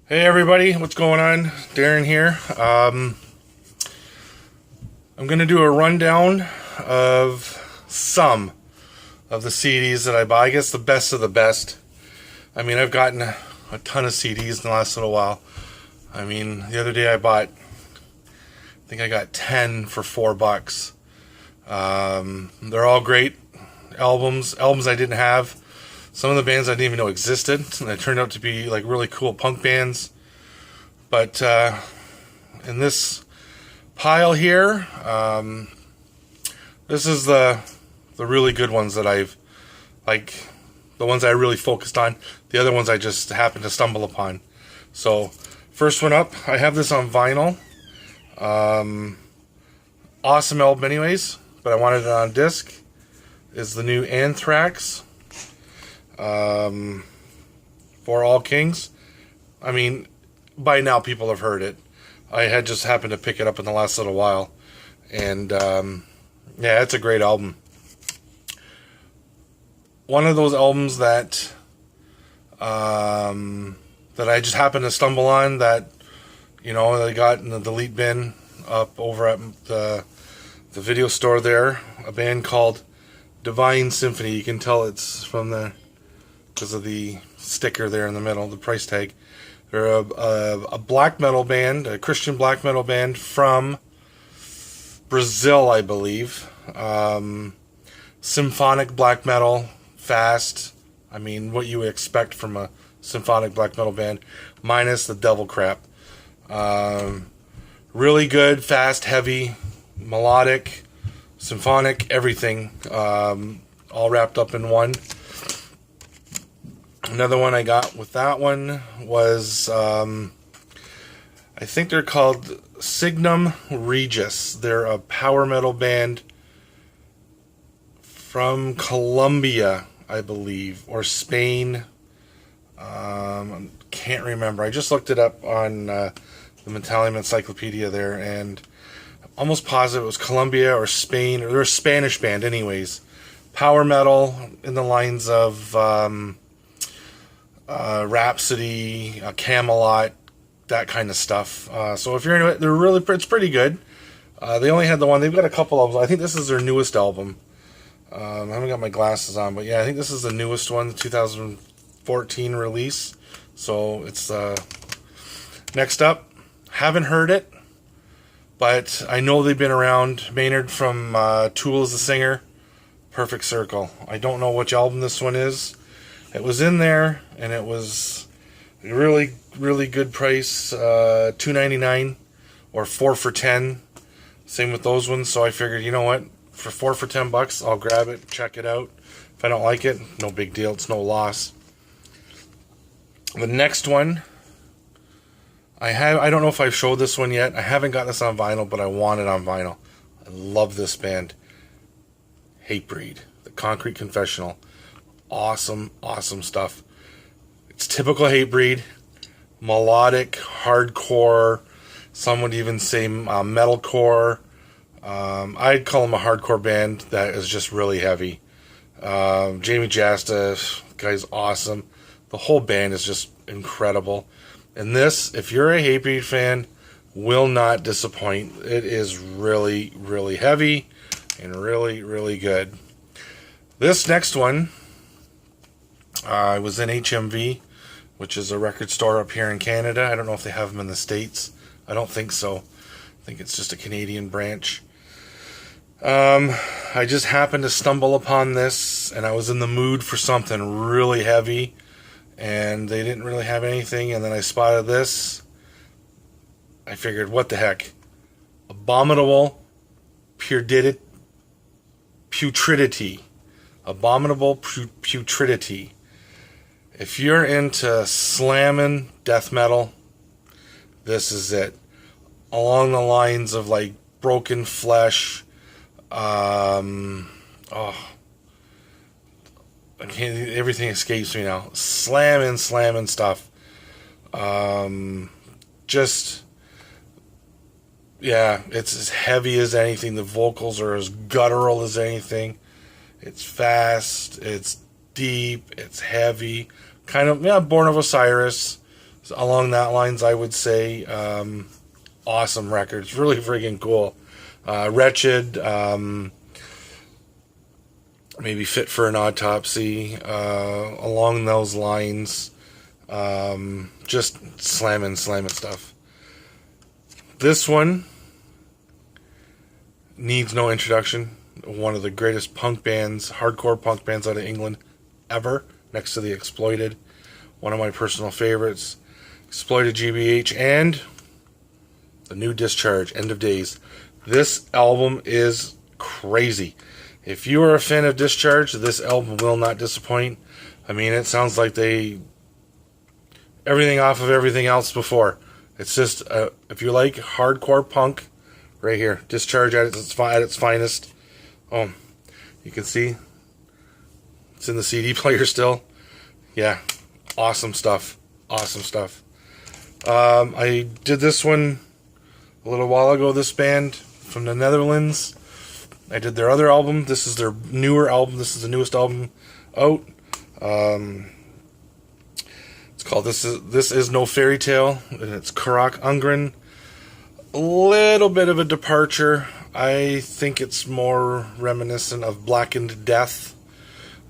Hey everybody, what's going on? Darren here. I'm going to do a rundown of some of the CDs that I buy. I guess the best of the best. I mean, I've gotten a ton of CDs in the last little while. I mean, the other day I think I got 10 for $4. They're all great albums I didn't have. Some of the bands I didn't even know existed, and they turned out to be like really cool punk bands. But in this pile here, this is the really good ones that I've, like, the ones I really focused on. The other ones I just happened to stumble upon. So, first one up, I have this on vinyl. Awesome album anyways, but I wanted it on disc. Is the new Anthrax. For All Kings. I mean, by now people have heard it. I had just happened to pick it up in the last little while, and yeah, it's a great album. One of those albums that that I just happened to stumble on, that they got in the delete bin up over at the video store there. A band called Divine Symphony. You can tell it's from the because of the sticker there in the middle, the price tag. They're a black metal band, a Christian black metal band from Brazil, I believe. Symphonic black metal, fast. I mean, what you would expect from a symphonic black metal band, minus the devil crap. Really good, fast, heavy, melodic, symphonic, everything, all wrapped up in one. Another one I got with that one was, I think they're called Signum Regis. They're a power metal band from Colombia, I believe, or Spain. Can't remember. I just looked it up on the Metallium Encyclopedia there, and I'm almost positive it was Colombia or Spain, or they're a Spanish band anyways. Power metal in the lines of Rhapsody, Camelot, that kind of stuff. So if you're into it, it's pretty good. They only had the one. They've got a couple of them. I think this is their newest album. I haven't got my glasses on, but yeah, I think this is the newest one, the 2014 release. So it's next up. Haven't heard it, but I know they've been around. Maynard from Tool is the singer. Perfect Circle. I don't know which album this one is. It was in there, and it was a really, really good price, $2.99 or 4 for $10. Same with those ones. So I figured, you know what, for 4 for $10, I'll grab it, check it out. If I don't like it, no big deal. It's no loss. The next one, I don't know if I've showed this one yet. I haven't got this on vinyl, but I want it on vinyl. I love this band. Hatebreed, the Concrete Confessional. Awesome stuff. It's typical Hatebreed, melodic, hardcore. Some would even say metalcore. I'd call them a hardcore band that is just really heavy. Jamie Jasta, guy's awesome. The whole band is just incredible. And this, if you're a Hatebreed fan, will not disappoint. It is really, really heavy and really, really good. This next one, I was in HMV, which is a record store up here in Canada. I don't know if they have them in the States. I don't think so. I think it's just a Canadian branch. I just happened to stumble upon this, and I was in the mood for something really heavy, and they didn't really have anything, and then I spotted this. I figured, what the heck? Abominable Putridity. Abominable Putridity. If you're into slamming death metal, this is it. Along the lines of like Broken Flesh, everything escapes me now. Slamming stuff. Just, yeah, it's as heavy as anything. The vocals are as guttural as anything. It's fast, it's deep, it's heavy. Kind of, yeah, Born of Osiris. So along that lines, I would say awesome record. It's really freaking cool. Wretched, maybe Fit for an Autopsy, along those lines. Just slamming stuff. This one needs no introduction. One of the greatest punk bands, hardcore punk bands out of England ever, next to the Exploited. One of my personal favorites. Exploited GBH and the new Discharge, End of Days. This album is crazy. If you are a fan of Discharge, this album will not disappoint. I mean, it sounds like everything off of everything else before. It's just, if you like hardcore punk, right here, Discharge at its finest. Oh, you can see it's in the CD player still. Yeah, awesome stuff. I did this one a little while ago, this band from the Netherlands. I did their other album. This is their newer album. This is the newest album out. It's called This Is No Fairy Tale, and it's Karak Ungren. A little bit of a departure. I think it's more reminiscent of Blackened Death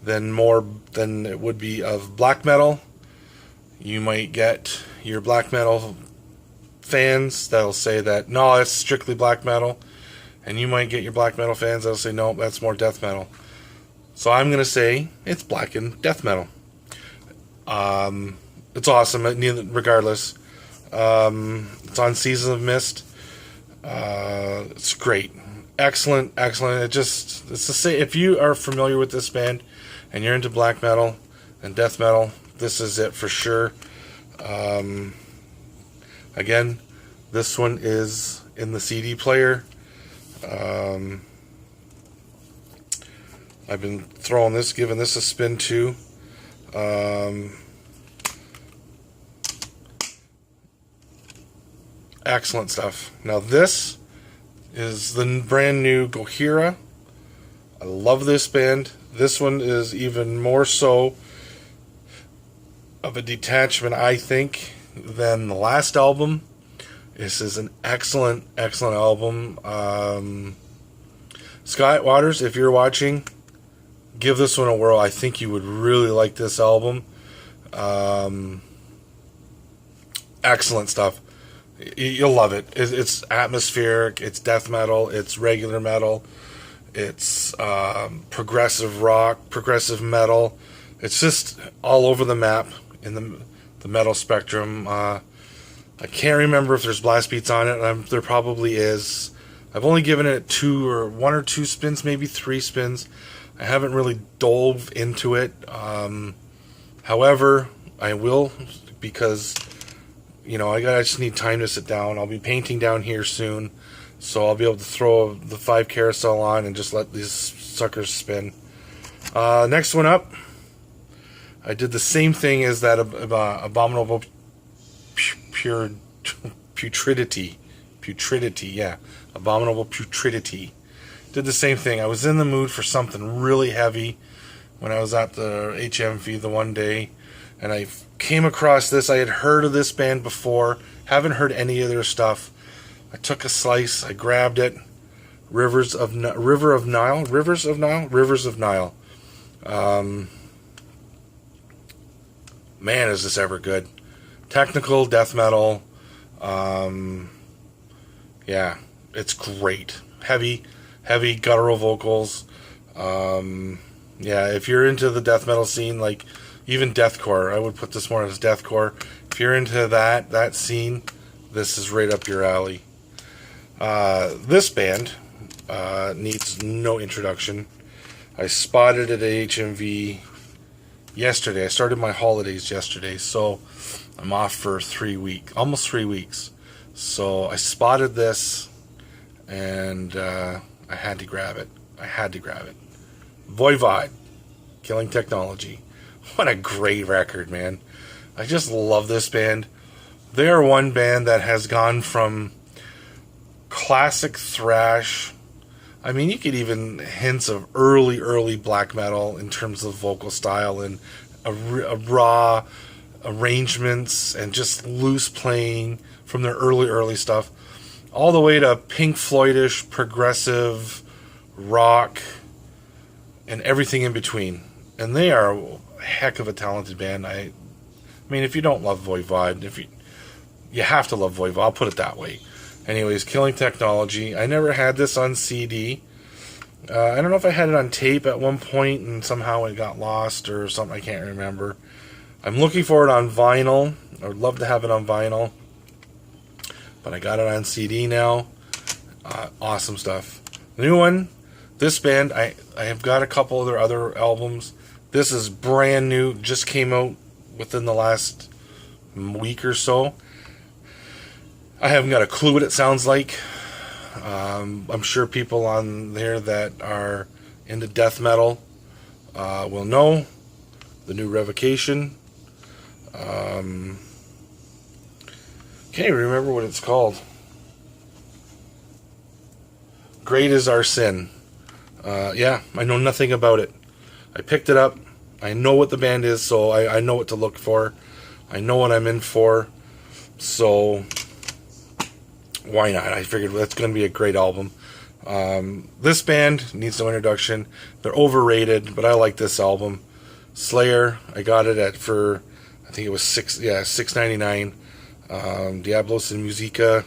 than it would be of black metal. You might get your black metal fans that'll say that, no, it's strictly black metal. And you might get your black metal fans that'll say, no, that's more death metal. So I'm going to say it's blackened death metal. It's awesome, regardless. It's on Season of Mist. It's great. Excellent. It's the same. If you are familiar with this band and you're into black metal and death metal, this is it for sure. Again, this one is in the CD player. I've been giving this a spin too. Excellent stuff. Now this is the brand new Gojira. I love this band. This one is even more so of a detachment, I think, than the last album. This is an excellent album. Scott Waters, if you're watching, give this one a whirl. I think you would really like this album. Excellent stuff. You'll love it. It's atmospheric. It's death metal. It's regular metal. It's progressive rock, progressive metal. It's just all over the map in the metal spectrum. I can't remember if there's blast beats on it. There probably is. I've only given it one or two spins, maybe 3 spins. I haven't really dove into it. However, I will, because I just need time to sit down. I'll be painting down here soon, so I'll be able to throw the 5 carousel on and just let these suckers spin. Next one up, I did the same thing as that Abominable Putridity, yeah, Abominable Putridity. Did the same thing. I was in the mood for something really heavy when I was at the HMV the one day, and I came across this. I had heard of this band before, haven't heard any of their stuff. I took a slice, I grabbed it. Rivers of Nile. Man, is this ever good. Technical death metal. Yeah, it's great. Heavy guttural vocals. Yeah, if you're into the death metal scene, like even deathcore, I would put this more as deathcore. If you're into that scene, this is right up your alley. This band needs no introduction. I spotted it at HMV yesterday. I started my holidays yesterday, so I'm off for almost 3 weeks. So I spotted this, and I had to grab it. Voivod, Killing Technology. What a great record, man. I just love this band. They are one band that has gone from classic thrash. I mean, you get even hints of early black metal in terms of vocal style and a raw, arrangements and just loose playing from their early stuff, all the way to Pink Floydish, progressive, rock, and everything in between. And they are a heck of a talented band. I mean, if you don't love Voivod, you have to love Voivod, I'll put it that way. Anyways, Killing Technology. I never had this on CD. I don't know if I had it on tape at one point and somehow it got lost or something. I can't remember. I'm looking for it on vinyl. I would love to have it on vinyl, but I got it on CD now. Awesome stuff. The new one, this band, I have got a couple of their other albums. This is brand new, just came out within the last week or so. I haven't got a clue what it sounds like. I'm sure people on there that are into death metal will know. The new Revocation. Can't even remember what it's called. Great Is Our Sin. Yeah, I know nothing about it. I picked it up. I know what the band is, so I know what to look for. I know what I'm in for. So why not? I figured that's going to be a great album. This band needs no introduction. They're overrated, but I like this album. Slayer, I got it for I think it was $6.99. Diablos and Musica,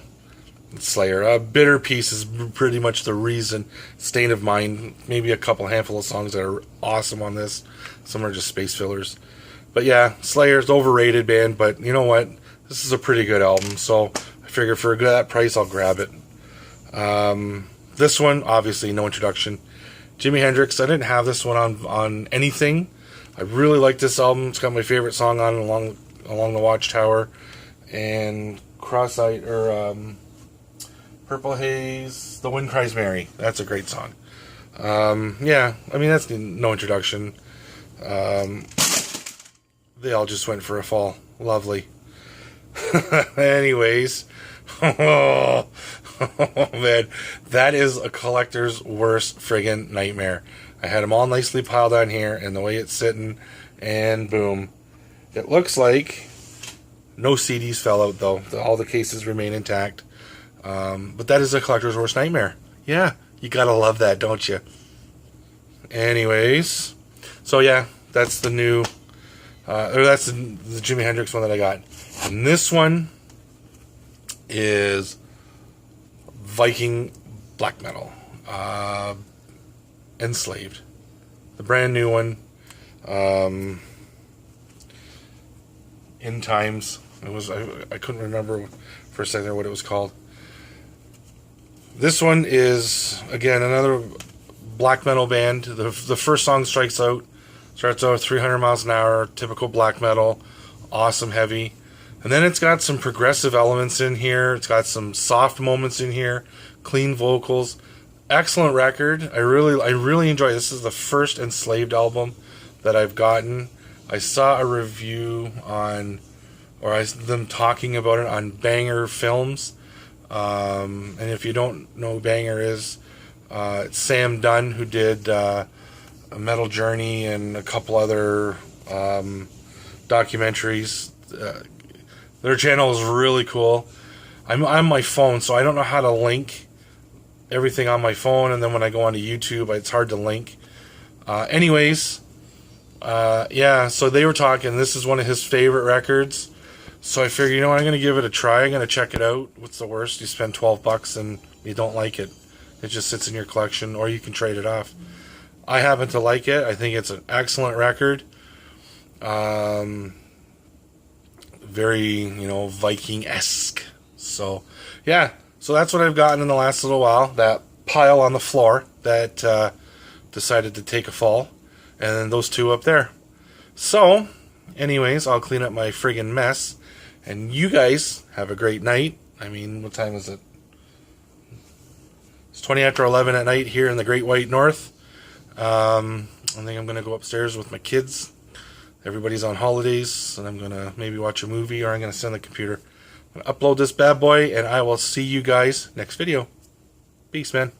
Slayer. Bitter Peace is pretty much the reason. Stain of Mind, maybe a handful of songs that are awesome on this. Some are just space fillers. But yeah, Slayer's overrated band, but you know what? This is a pretty good album, so I figure for that price, I'll grab it. This one, obviously, no introduction. Jimi Hendrix, I didn't have this one on anything. I really like this album. It's got my favorite song on Along the Watchtower, and Cross-Eyed, or Purple Haze, The Wind Cries Mary. That's a great song. Yeah, I mean, that's no introduction. They all just went for a fall. Lovely. Anyways, oh man, that is a collector's worst friggin' nightmare. I had them all nicely piled on here, and the way it's sitting, and boom. It looks like no CDs fell out, though. All the cases remain intact. But that is a collector's worst nightmare. Yeah, you gotta love that, don't you? Anyways, so yeah, that's the new, or that's the Jimi Hendrix one that I got. And this one is Viking black metal. Enslaved. The brand new one. In Times. It was I couldn't remember for a second what it was called. This one is, again, another black metal band. The first song starts out 300 miles an hour, typical black metal, awesome heavy. And then it's got some progressive elements in here. It's got some soft moments in here, clean vocals. Excellent record. I really enjoy it. This is the first Enslaved album that I've gotten. I saw a review on, them talking about it on Banger Films. And if you don't know who Banger is, it's Sam Dunn, who did a Metal Journey and a couple other documentaries. Their channel is really cool. I'm on my phone, so I don't know how to link everything on my phone, and then when I go onto YouTube, it's hard to link. Anyways, yeah, so they were talking, this is one of his favorite records, so I figured, you know what, I'm going to give it a try. I'm going to check it out. What's the worst? You spend $12 and you don't like it. It just sits in your collection, or you can trade it off. I happen to like it. I think it's an excellent record. Very, Viking-esque. So, yeah. So that's what I've gotten in the last little while. That pile on the floor that decided to take a fall. And then those two up there. So, anyways, I'll clean up my friggin' mess. And you guys have a great night. I mean, what time is it? It's 20 after 11 at night here in the Great White North. I think I'm going to go upstairs with my kids. Everybody's on holidays. And I'm going to maybe watch a movie, or I'm going to sit on the computer. I'm going to upload this bad boy, and I will see you guys next video. Peace, man.